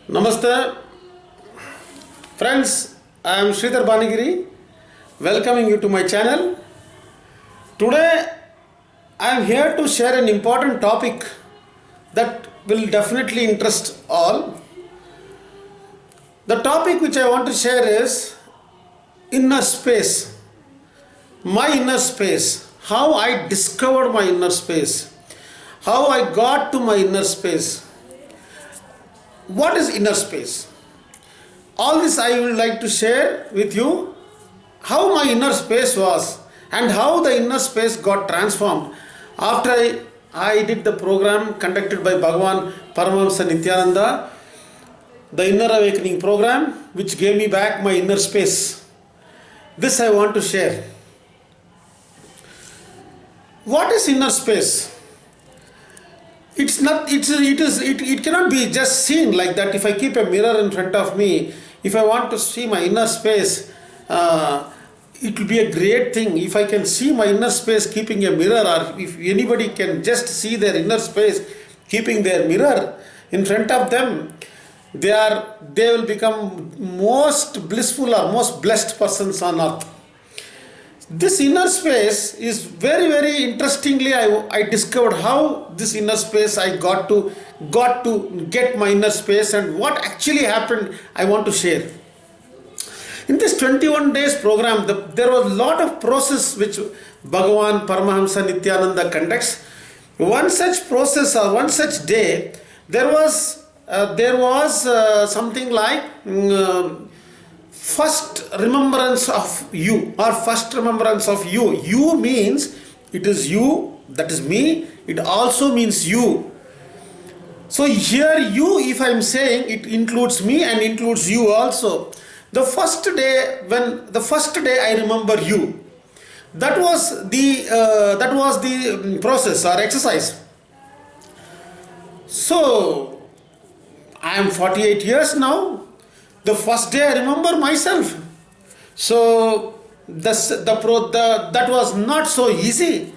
Namaste, friends. I am Sridhar Banigiri, welcoming you to my channel. Today, I am here to share an important topic that will definitely interest all. The topic which I want to share is inner space. My inner space. How I discovered my inner space. How I got to my inner space. What is inner space? All this I would like to share with you, how my inner space was and how the inner space got transformed after I did the program conducted by Paramahamsa Nithyananda, the Inner Awakening program, which gave me back my inner space. This I want to share. What is inner space? It cannot be just seen like that. If I keep a mirror in front of me, if I want to see my inner space, it will be a great thing. If I can see my inner space keeping a mirror, or if anybody can just see their inner space keeping their mirror in front of them, they will become most blissful or most blessed persons on earth. This inner space is very interestingly I discovered how this inner space I got to get my inner space, and what actually happened I want to share. In this 21 days program, there was a lot of process which Bhagavan Paramahamsa Nithyananda conducts. One such process or one such day, there was something like first remembrance of you, or first remembrance of you. You means it is you, that is me. It also means you. So here you, if I am saying, it includes me and includes you also. The first day I remember you, that was the process or exercise. So I am 48 years now. The first day I remember myself. So that was not so easy.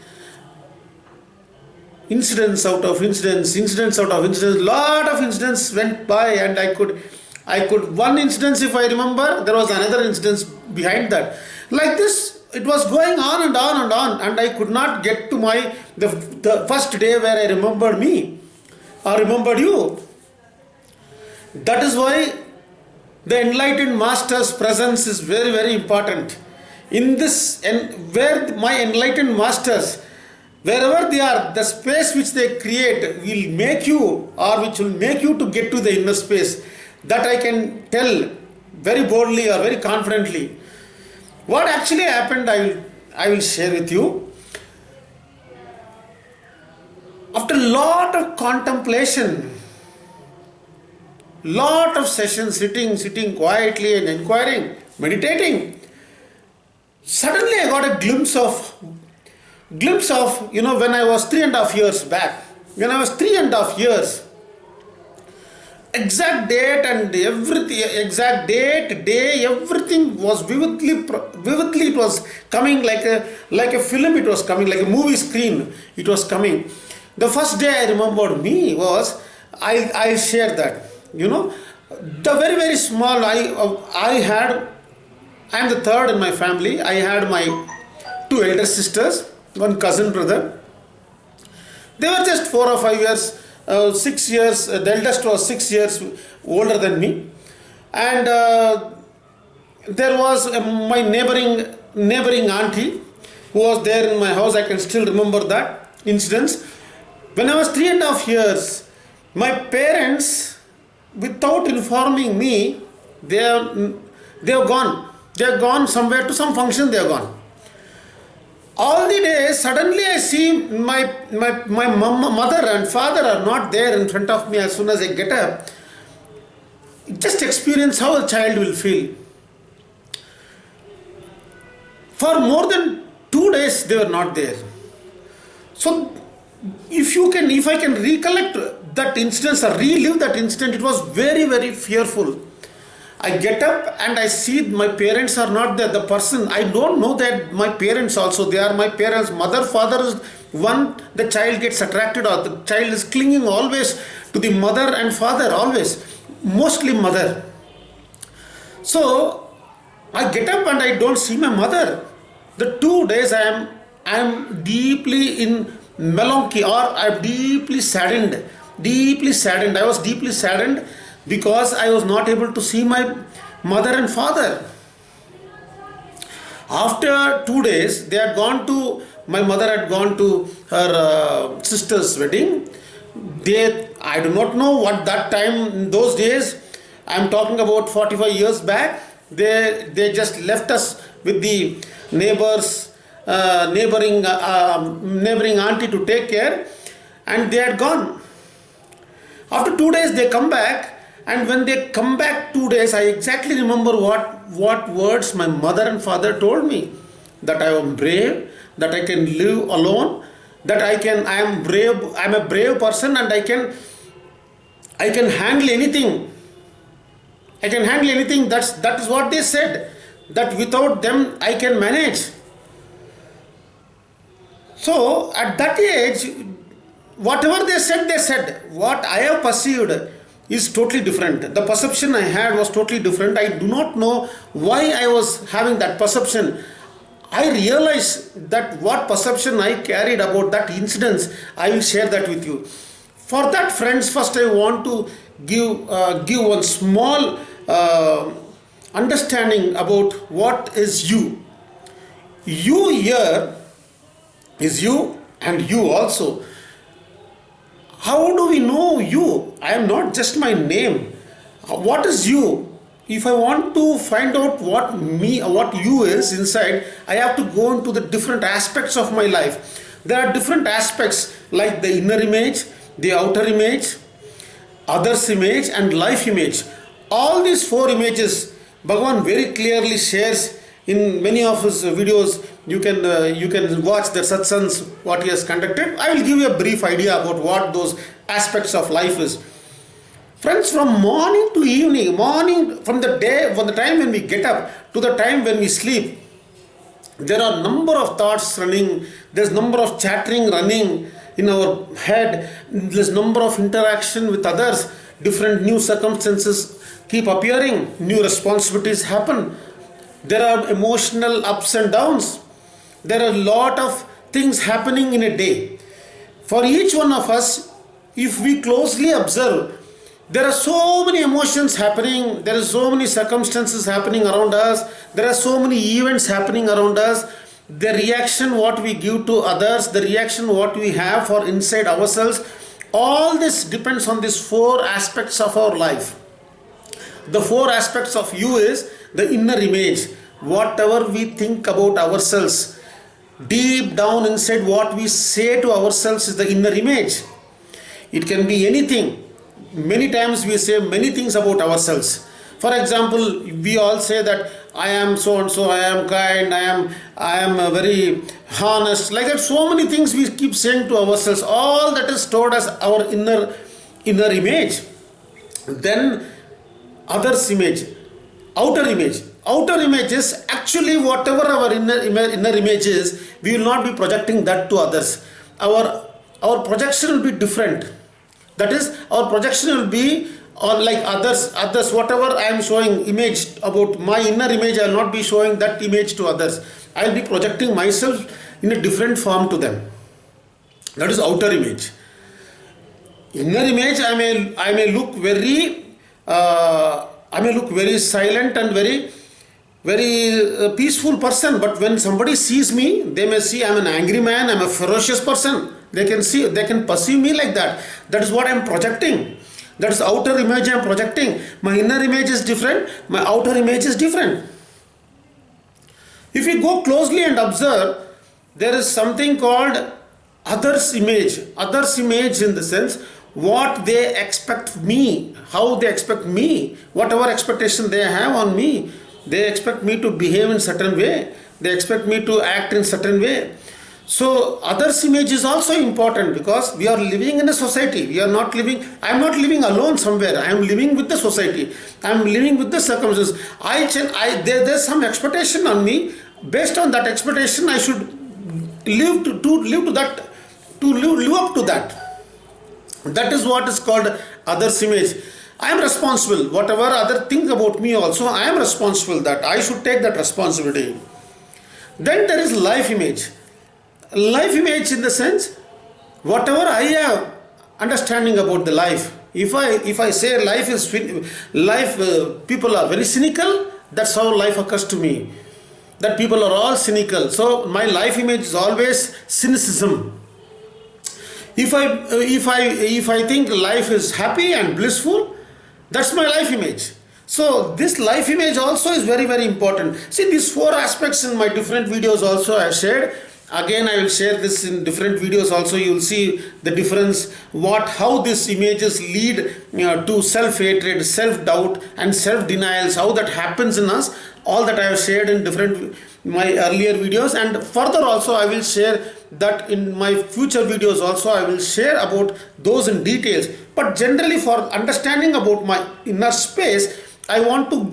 Incidents out of incidents, lot of incidents went by, and I could one incident, if I remember, there was another incident behind that. Like this, it was going on and on and on, and I could not get to the first day where I remembered me or remembered you. That is why the enlightened master's presence is very important. In this, and where my enlightened masters, wherever they are, the space which they create will make you, or which will make you to get to the inner space. That I can tell very boldly or very confidently. What actually happened, I will share with you. After a lot of contemplation, lot of sessions, sitting quietly and inquiring, meditating, suddenly I got a glimpse of, when I was 3.5 years back, when I was 3.5 years, exact date and everything, day, everything was vividly, it was coming like a film, it was coming like a movie screen, it was coming. The first day I remembered me was, I shared that. The very small, I am the third in my family. I had my 2 elder sisters, 1 cousin brother. They were just 4 or 5 years, 6 years, the eldest was 6 years older than me. And there was my neighboring auntie who was there in my house. I can still remember that incident. When I was 3.5 years, my parents, without informing me, they have gone. They have gone somewhere to some function. They have gone. All the days, suddenly I see my mother and father are not there in front of me. As soon as I get up, just experience how a child will feel. For more than 2 days, they were not there. So if I can recollect that instance or relive that incident, it was very fearful. I get up and I see my parents are not there. The person, I don't know that my parents also, they are my parents. Mother, father is one, the child gets attracted, or the child is clinging always to the mother and father always. mostly mother. So I get up and I don't see my mother. The 2 days I am deeply in melancholy, or I am deeply saddened. Deeply saddened. I was deeply saddened because I was not able to see my mother and father. After 2 days, they had gone to, my mother had gone to her sister's wedding. I do not know what that time, in those days, I am talking about 45 years back, they just left us with the neighbors, neighboring auntie to take care, and they had gone. After 2 days, they come back, and when they come back 2 days, I exactly remember what words my mother and father told me. That I am brave, that I can live alone, that I am brave, I am a brave person, and I can handle anything. I can handle anything. That is what they said. That without them I can manage. So at that age, whatever they said, they said. What I have perceived is totally different. The perception I had was totally different. I do not know why I was having that perception. I realized that what perception I carried about that incidents, I will share that with you. For that, friends, first I want to give one small understanding about what is you. You here is you, and you also. How do we know you? I am not just my name. What is you? If I want to find out what you is inside, I have to go into the different aspects of my life. There are different aspects like the inner image, the outer image, others image, and life image. All these 4 images Bhagavan very clearly shares in many of his videos. You can watch the satsangs what he has conducted. I will give you a brief idea about what those aspects of life is. Friends, from morning to evening, from the time when we get up to the time when we sleep, there are number of thoughts running. There's number of chattering running in our head. There's number of interaction with others. Different new circumstances keep appearing. New responsibilities happen. There are emotional ups and downs. There are a lot of things happening in a day. For each one of us, if we closely observe, there are so many emotions happening, there are so many circumstances happening around us, there are so many events happening around us. The reaction what we give to others, the reaction what we have for inside ourselves, all this depends on these 4 aspects of our life. The 4 aspects of you is the inner image. Whatever we think about ourselves, deep down inside what we say to ourselves is the inner image. It can be anything. Many times we say many things about ourselves. For example, we all say that I am so and so, I am kind, I am very honest. Like that, so many things we keep saying to ourselves. All that is stored as our inner image. Then others image, outer image. Outer image is actually whatever our inner image is. We will not be projecting that to others. Our projection will be different. That is, our projection will be on like others, whatever I am showing image about my inner image, I will not be showing that image to others. I will be projecting myself in a different form to them. That is outer image. Inner image, I may look very silent and very peaceful person, but when somebody sees me, they may see I am an angry man, I am a ferocious person. They can perceive me like that. That is what I am projecting. That is outer image I am projecting. My inner image is different, my outer image is different. If we go closely and observe, there is something called others image. Others image in the sense what they expect me, how they expect me, whatever expectation they have on me. They expect me to behave in certain way. They expect me to act in certain way. So others image is also important because we are living in a society. I am not living alone somewhere. I am living with the society. I am living with the circumstances. There's some expectation on me. Based on that expectation, I should live up to that. That is what is called others image. I am responsible. Whatever other think about me also, I am responsible, that I should take that responsibility. Then there is life image. Life image in the sense, whatever I have understanding about the life. If I say life is people are very cynical, that's how life occurs to me. That people are all cynical. So my life image is always cynicism. If I think life is happy and blissful, that's my life image. So this life image also is very, very important. See, these four aspects in my different videos also I have shared. Again, I will share this in different videos also. You will see the difference, how these images lead to self-hatred, self-doubt and self-denials, how that happens in us. All that I have shared in different my earlier videos, and further also I will share that in my future videos also. I will share about those in details. But generally, for understanding about my inner space, I want to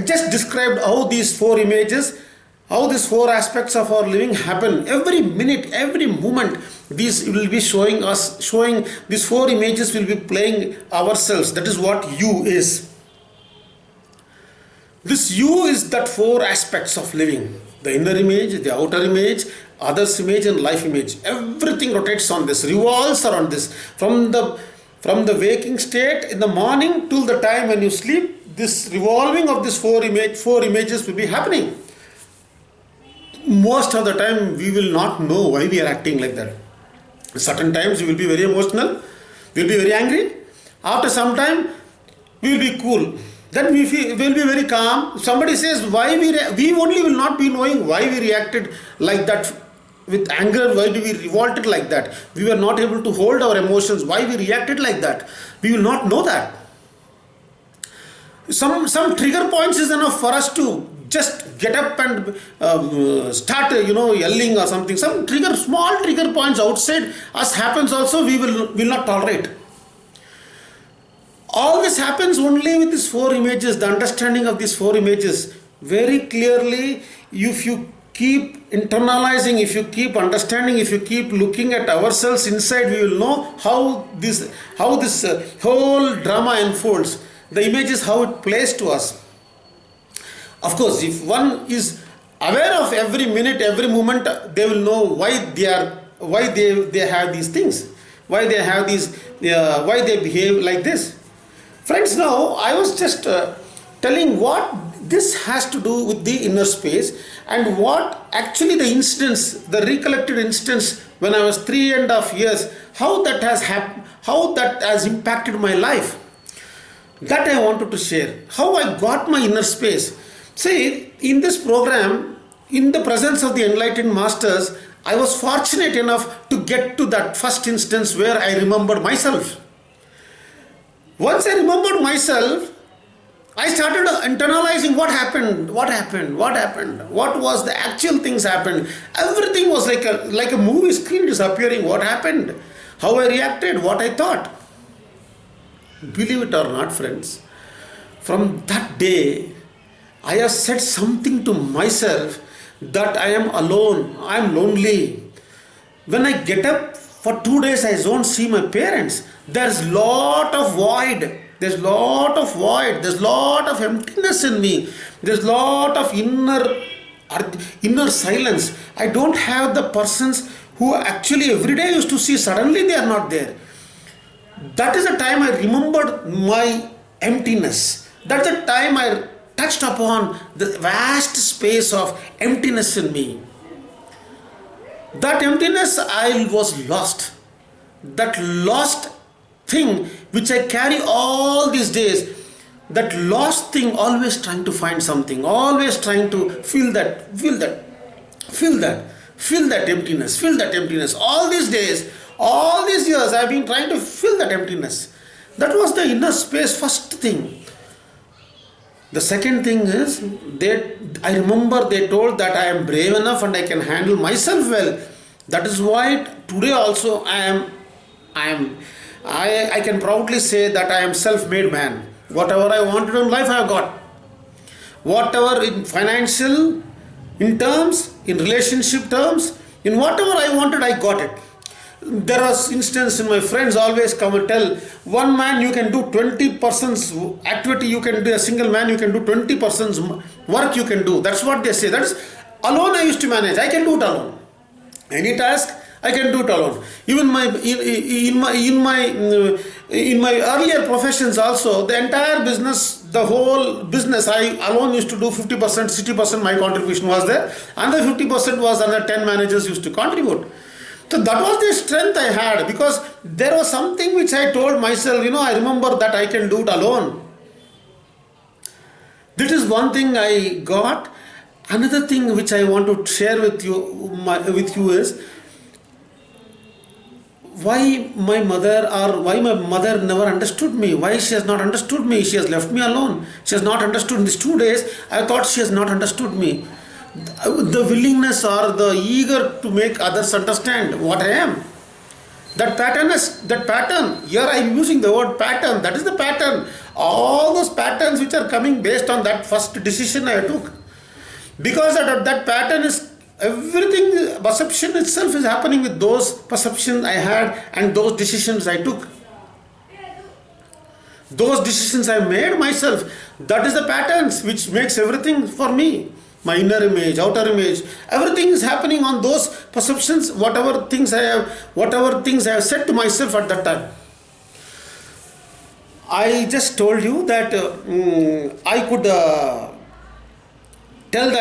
just describe how these four images, how these four aspects of our living happen. Every minute, every moment, these will be showing these four images will be playing ourselves. That is what you is. This you is that four aspects of living. The inner image, the outer image, others image and life image. Everything rotates on this, revolves around this. From the waking state in the morning till the time when you sleep, this revolving of these four images will be happening. Most of the time we will not know why we are acting like that. Certain times we will be very emotional, we will be very angry. After some time we will be cool. Then we will be very calm. Somebody says why we only will not be knowing why we reacted like that with anger. Why do we revolted like that? We were not able to hold our emotions. Why we reacted like that? We will not know that. Some trigger points is enough for us to just get up and start yelling or something. Some small trigger points outside us happens also, we will not tolerate. All this happens only with these four images, the understanding of these four images. Very clearly, if you keep internalizing, if you keep understanding, if you keep looking at ourselves inside, we will know how this whole drama unfolds. The image is how it plays to us. Of course, if one is aware of every minute, every moment, they will know why they have these things, why they behave like this. Friends, now I was just telling what this has to do with the inner space, and what actually the incidents, the recollected instance when I was 3.5 years, how that has impacted my life. That I wanted to share. How I got my inner space. See, in this program, in the presence of the enlightened masters, I was fortunate enough to get to that first instance where I remembered myself. Once I remembered myself, I started internalizing what happened, what was the actual things happened. Everything was like a movie screen is appearing. What happened, how I reacted, what I thought. Believe it or not, friends, from that day, I have said something to myself that I am alone, I am lonely. When I get up for 2 days, I don't see my parents. There's lot of void. There's lot of emptiness in me. There's lot of inner silence. I don't have the persons who actually every day used to see. Suddenly they are not there. That is the time I remembered my emptiness. That's the time I touched upon the vast space of emptiness in me. That emptiness, I was lost. That lost thing which I carry all these days, that lost thing, always trying to find something, always trying to feel that emptiness. All these days, all these years, I have been trying to fill that emptiness. That was the inner space, first thing. The second thing is, I remember they told that I am brave enough and I can handle myself well. That is why today also I can proudly say that I am self-made man. Whatever I wanted in life, I have got. Whatever in financial, in terms, in relationship terms, in whatever I wanted, I got it. There was instance in my friends always come and tell, one man you can do 20% activity, you can do, a single man you can do 20% work you can do. That's what they say. That is, alone I used to manage. I can do it alone. Any task I can do it alone. Even in my earlier professions also, the entire business, the whole business, I alone used to do 50%, 60% my contribution was there. Another 50% was another 10 managers used to contribute. So that was the strength I had, because there was something which I told myself, I remember that I can do it alone. This is one thing I got. Another thing which I want to share with you is why my mother never understood me. Why she has not understood me? She has left me alone. She has not understood. In these 2 days, I thought she has not understood me. The willingness or the eager to make others understand what I am. That pattern, here I am using the word pattern, that is the pattern. All those patterns which are coming based on that first decision I took. Because that pattern is everything, perception itself is happening with those perceptions I had and those decisions I took. Those decisions I made myself, that is the patterns which makes everything for me. My inner image, outer image, everything is happening on those perceptions, whatever things I have said to myself at that time. I just told you that I could tell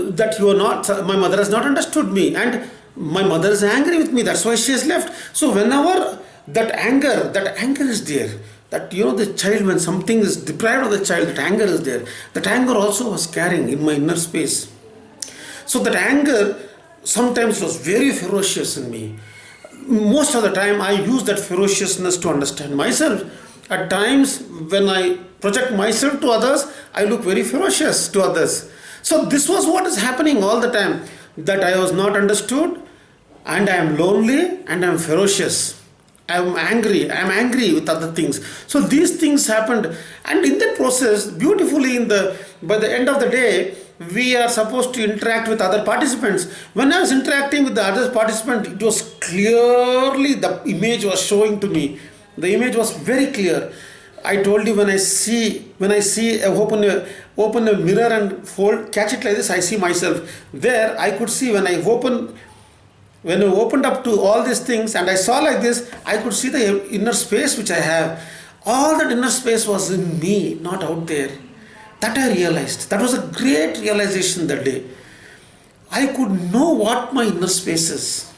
that you are not, my mother has not understood me, and my mother is angry with me, that's why she has left. So whenever that anger is there, that the child, when something is deprived of the child, that anger is there. That anger also was carrying in my inner space. So that anger sometimes was very ferocious in me. Most of the time I use that ferociousness to understand myself. At times when I project myself to others, I look very ferocious to others. So this was what is happening all the time, that I was not understood, and I am lonely, and I am ferocious. I am angry with other things. So these things happened, and in that process, beautifully, by the end of the day, we are supposed to interact with other participants. When I was interacting with the other participant, it was clearly, the image was showing to me. The image was very clear. I told you, when I see, open a mirror and catch it like this, I see myself. There, I could see when I opened up to all these things and I saw like this, I could see the inner space which I have. All that inner space was in me, not out there. That I realized. That was a great realization that day. I could know what my inner space is.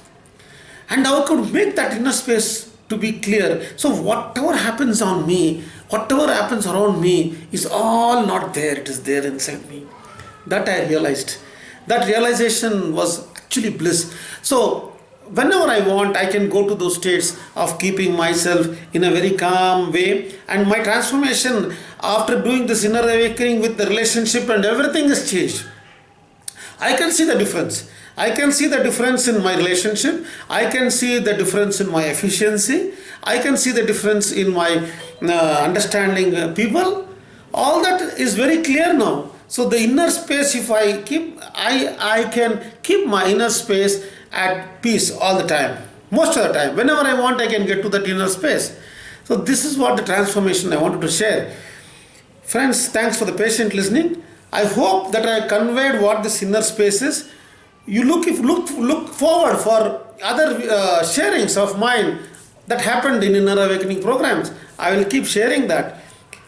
And I could make that inner space to be clear. So whatever happens on me, whatever happens around me is all not there. It is there inside me. That I realized. That realization was actually bliss. So whenever I want, I can go to those states of keeping myself in a very calm way, and my transformation after doing this inner awakening with the relationship and everything is changed. I can see the difference. I can see the difference in my relationship. I can see the difference in my efficiency. I can see the difference in my understanding people. All that is very clear now. So the inner space, if I keep, I can keep my inner space at peace all the time. Most of the time. Whenever I want, I can get to that inner space. So this is what the transformation I wanted to share. Friends, thanks for the patient listening. I hope that I conveyed what this inner space is. You look forward for other sharings of mine that happened in Inner Awakening programs. I will keep sharing that.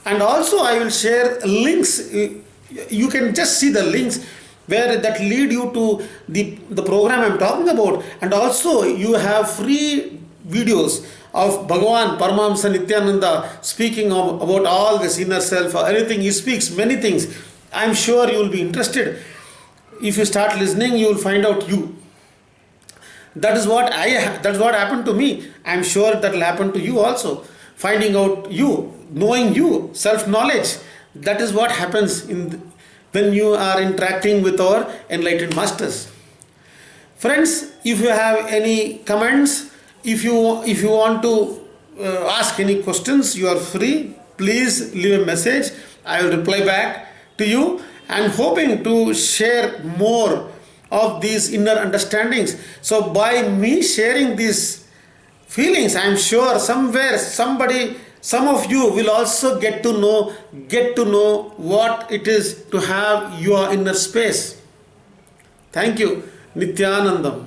And also I will share links. You can just see the links where that lead you to the program I'm talking about. And also you have free videos of Bhagavan Paramahamsa Nithyananda speaking about all this inner self, anything. He speaks many things. I'm sure you will be interested. If you start listening, you will find out you. That is what happened to me. I'm sure that will happen to you also. Finding out you, knowing you, self-knowledge. That is what happens when you are interacting with our enlightened masters. Friends, if you have any comments, if you want to ask any questions, you are free. Please leave a message. I will reply back to you. And hoping to share more of these inner understandings. So by me sharing these feelings, I am sure somewhere somebody, some of you will also get to know what it is to have your inner space. Thank you. Nithyanandam.